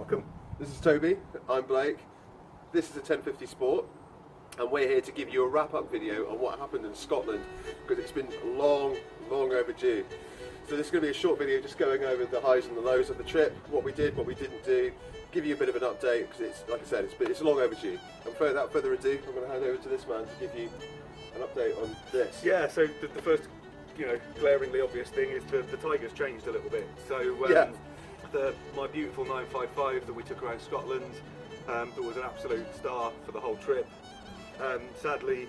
Welcome. This is Toby, I'm Blake. This is a 1050 Sport, and we're here to give you a wrap-up video on what happened in Scotland, because it's been long overdue. So this is going to be a short video just going over the highs and the lows of the trip, what we did, what we didn't do, give you a bit of an update, because it's, like I said, it's long overdue. And without further ado, I'm going to hand over to this man to give you an update on this. Yeah, so the first, glaringly obvious thing is the Tiger's changed a little bit. So my beautiful 955 that we took around Scotland, that was an absolute star for the whole trip. Sadly,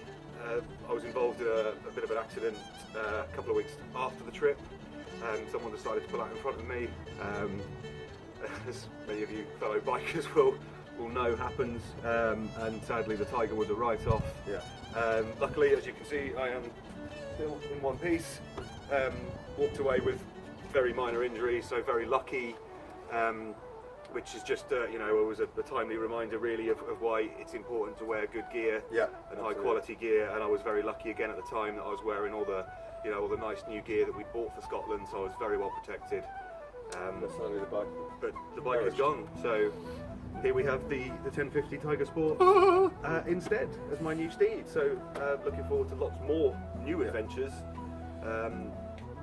I was involved in a bit of an accident a couple of weeks after the trip, and someone decided to pull out in front of me. As many of you fellow bikers will know happens, and sadly the Tiger was a write-off. Yeah. Luckily, as you can see, I am still in one piece. Walked away with very minor injuries, so very lucky. Which is just, it was a timely reminder really of why it's important to wear good gear, and high quality gear. And I was very lucky again at the time that I was wearing all the nice new gear that we bought for Scotland, so I was very well protected. That's only the bike. But the bike is gone, so here we have the 1050 Tiger Sport instead as my new steed. So looking forward to lots more new adventures.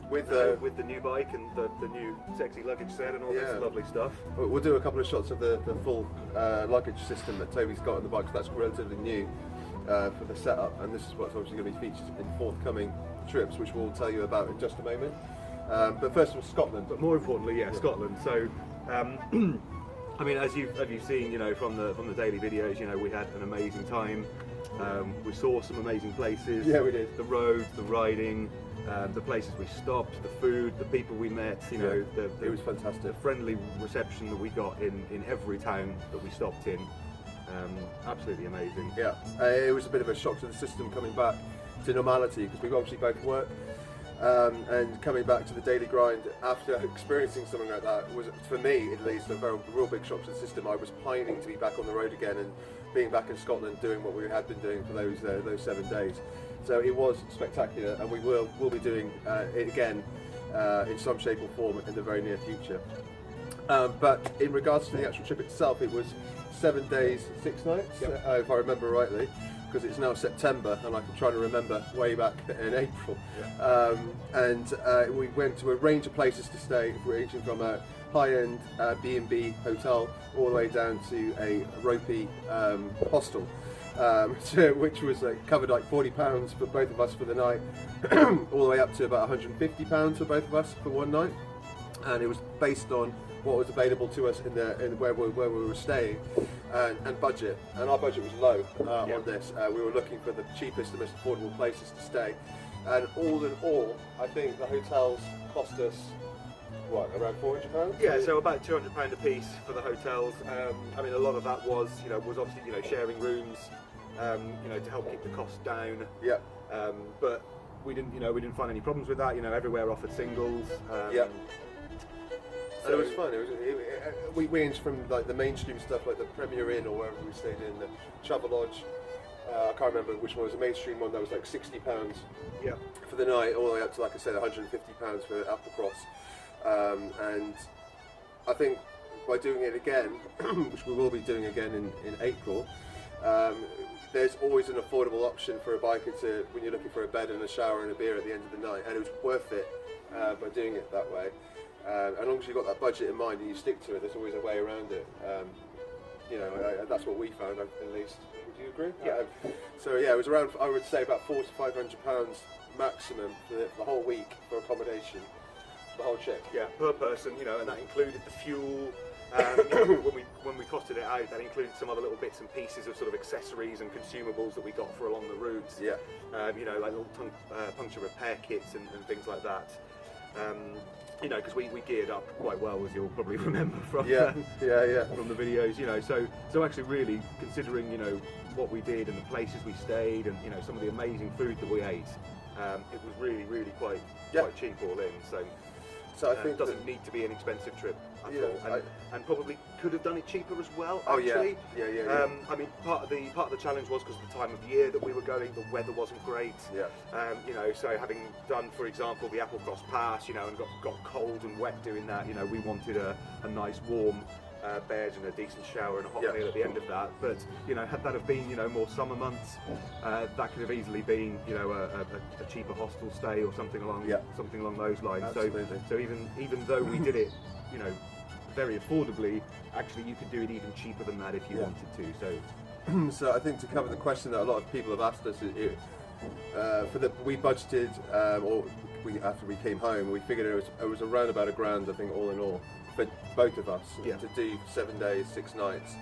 With the new bike and the new sexy luggage set and all this lovely stuff. We'll do a couple of shots of the full luggage system that Toby's got on the bike, so that's relatively new for the setup, and this is what's obviously going to be featured in forthcoming trips, which we'll tell you about in just a moment. But first was Scotland. But more importantly, Scotland. So, I mean, as you've seen, from the daily videos, we had an amazing time. We saw some amazing places. Yeah, we did. The roads, the riding. The places we stopped, the food, the people we met, it was fantastic. The friendly reception that we got in every town that we stopped in, absolutely amazing. Yeah, it was a bit of a shock to the system coming back to normality, because we've obviously both worked, and coming back to the daily grind after experiencing something like that was, for me at least, a real big shock to the system. I was pining to be back on the road again and being back in Scotland doing what we had been doing for those 7 days. So it was spectacular, and we'll be doing it again in some shape or form in the very near future. But in regards to the actual trip itself, it was 7 days, 6 nights, if I remember rightly, because it's now September and I'm trying to remember way back in April. We went to a range of places to stay, ranging from a high-end B&B hotel all the way down to a ropey hostel. Which was covered like £40 for both of us for the night, all the way up to about £150 for both of us for one night, and it was based on what was available to us in where we were staying, and budget. And our budget was low on this. We were looking for the cheapest and most affordable places to stay, and all in all, I think the hotels cost us around £400? Yeah, so about £200 a piece for the hotels. I mean, a lot of that was obviously sharing rooms, to help keep the costs down. Yeah. But we didn't find any problems with that. Everywhere offered singles. Yeah. So it was fun. We ranged from like the mainstream stuff, like the Premier Inn or wherever we stayed in, the Travelodge. I can't remember which one was the mainstream one. That was like £60 for the night, all the way up to, like I said, £150 for Applecross. And I think by doing it again, which we will be doing again in April, there's always an affordable option for a biker when you're looking for a bed and a shower and a beer at the end of the night, and it was worth it by doing it that way. As long as you've got that budget in mind and you stick to it, there's always a way around it. That's what we found, at least. Would you agree? Yeah. So yeah, it was around, I would say, about £400 to £500 maximum for the whole week for accommodation, the whole trip. Yeah, per person, and that included the fuel. When we costed it out, that included some other little bits and pieces of sort of accessories and consumables that we got for along the routes. Yeah. Like little puncture repair kits and things like that. Because we geared up quite well, as you'll probably remember from from the videos. So actually, really considering what we did and the places we stayed and some of the amazing food that we ate, it was really quite cheap all in. So I think it doesn't need to be an expensive trip at all, and probably could have done it cheaper as well. Actually, I mean, part of the challenge was because of the time of year that we were going, the weather wasn't great. So having done, for example, the Applecross Pass, and got cold and wet doing that, we wanted a nice warm bed and a decent shower and a hot Yeah. meal at the end of that. But you know, had that have been, you know, more summer months, that could have easily been, you know, a cheaper hostel stay or something along those lines. Absolutely. So even though we did it, you know, very affordably, actually you could do it even cheaper than that if you wanted to. So I think to cover the question that a lot of people have asked us, we budgeted, after we came home, we figured it was around about £1,000, I think, all in all, for both of us to do 7 days, 6 nights,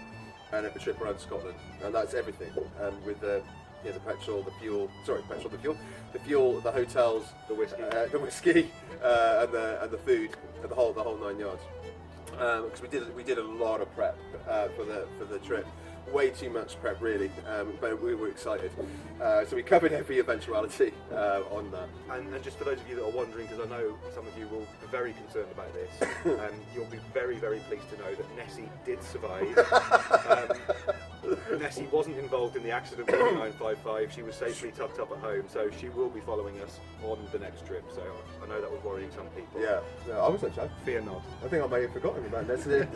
and a trip around Scotland, and that's everything. And with the petrol, the fuel, the hotels, the whiskey, and the food, and the whole 9 yards. Because we did a lot of prep for the trip. Way too much prep, really, but we were excited. So we covered every eventuality on that. And just for those of you that are wondering, because I know some of you will be very concerned about this, you'll be very, very pleased to know that Nessie did survive. Nessie wasn't involved in the accident with the 955. She was safely tucked up at home, so she will be following us on the next trip. So I know that was worrying some people. Yeah, no, I was actually. Fear not. I think I may have forgotten about Nessie.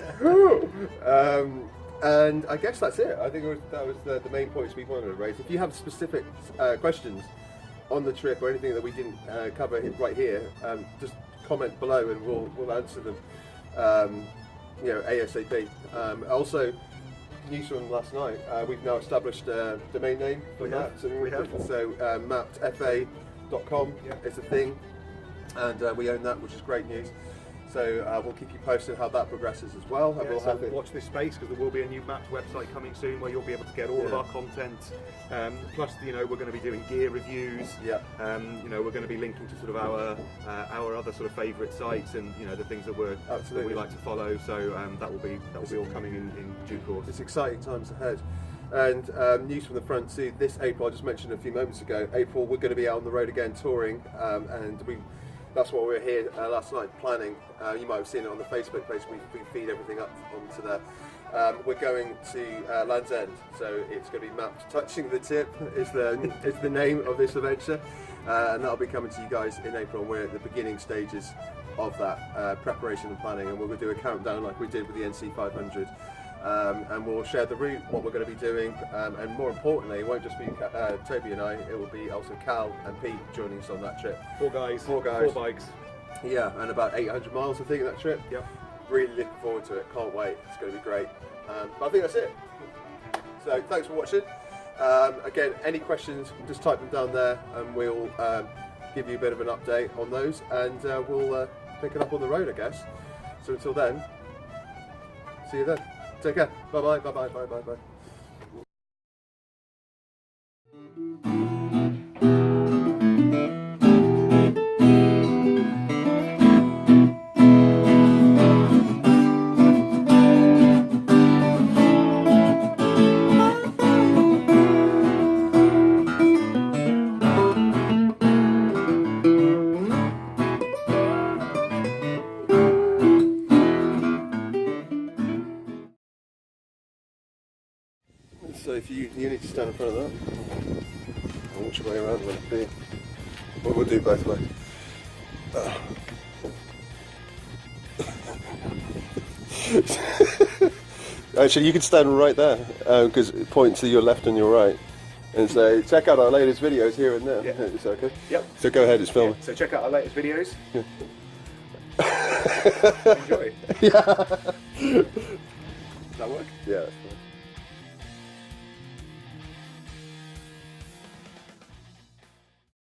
And I guess that's it. I think that was the main points we wanted to raise. If you have specific questions on the trip or anything that we didn't cover right here, just comment below and we'll answer them. ASAP. Also, news from last night. We've now established a domain name for that. So mappedfa.com is a thing, and we own that, which is great news. So we'll keep you posted how that progresses as well. And we'll have watch this space, because there will be a new mapped website coming soon where you'll be able to get all of our content. Plus, you know, we're going to be doing gear reviews. You know, we're going to be linking to sort of our other sort of favourite sites, and you know, the things that we like to follow. So that will be all coming in due course. It's exciting times ahead. And news from the front too. This April, I just mentioned a few moments ago. April, we're going to be out on the road again touring, and that's what we were here last night planning. You might have seen it on the Facebook page. We feed everything up onto there. We're going to Land's End, so it's going to be mapped. Touching the Tip is the name of this adventure, and that'll be coming to you guys in April. And we're at the beginning stages of that preparation and planning, and we'll do a countdown like we did with the NC500. And we'll share the route, what we're going to be doing, and more importantly, it won't just be Toby and I, it will be also Cal and Pete joining us on that trip. Four guys, 4 bikes. Yeah, and about 800 miles, I think, of that trip. Yep. Really looking forward to it, can't wait, it's going to be great. But I think that's it. So thanks for watching. Again, any questions, just type them down there and we'll give you a bit of an update on those, and we'll pick it up on the road, I guess. So until then, see you then. Take care. Bye bye. Bye bye. Bye bye. Bye. So if you need to stand in front of that, and which way around will it be? Well, we'll do both ways. Actually, you can stand right there, because it points to your left and your right, and say, check out our latest videos here and there. Yeah. Is that okay? Yep. So go ahead, it's filming. Yeah. So check out our latest videos. Yeah. Enjoy. Yeah. Does that work? Yeah, that's fine.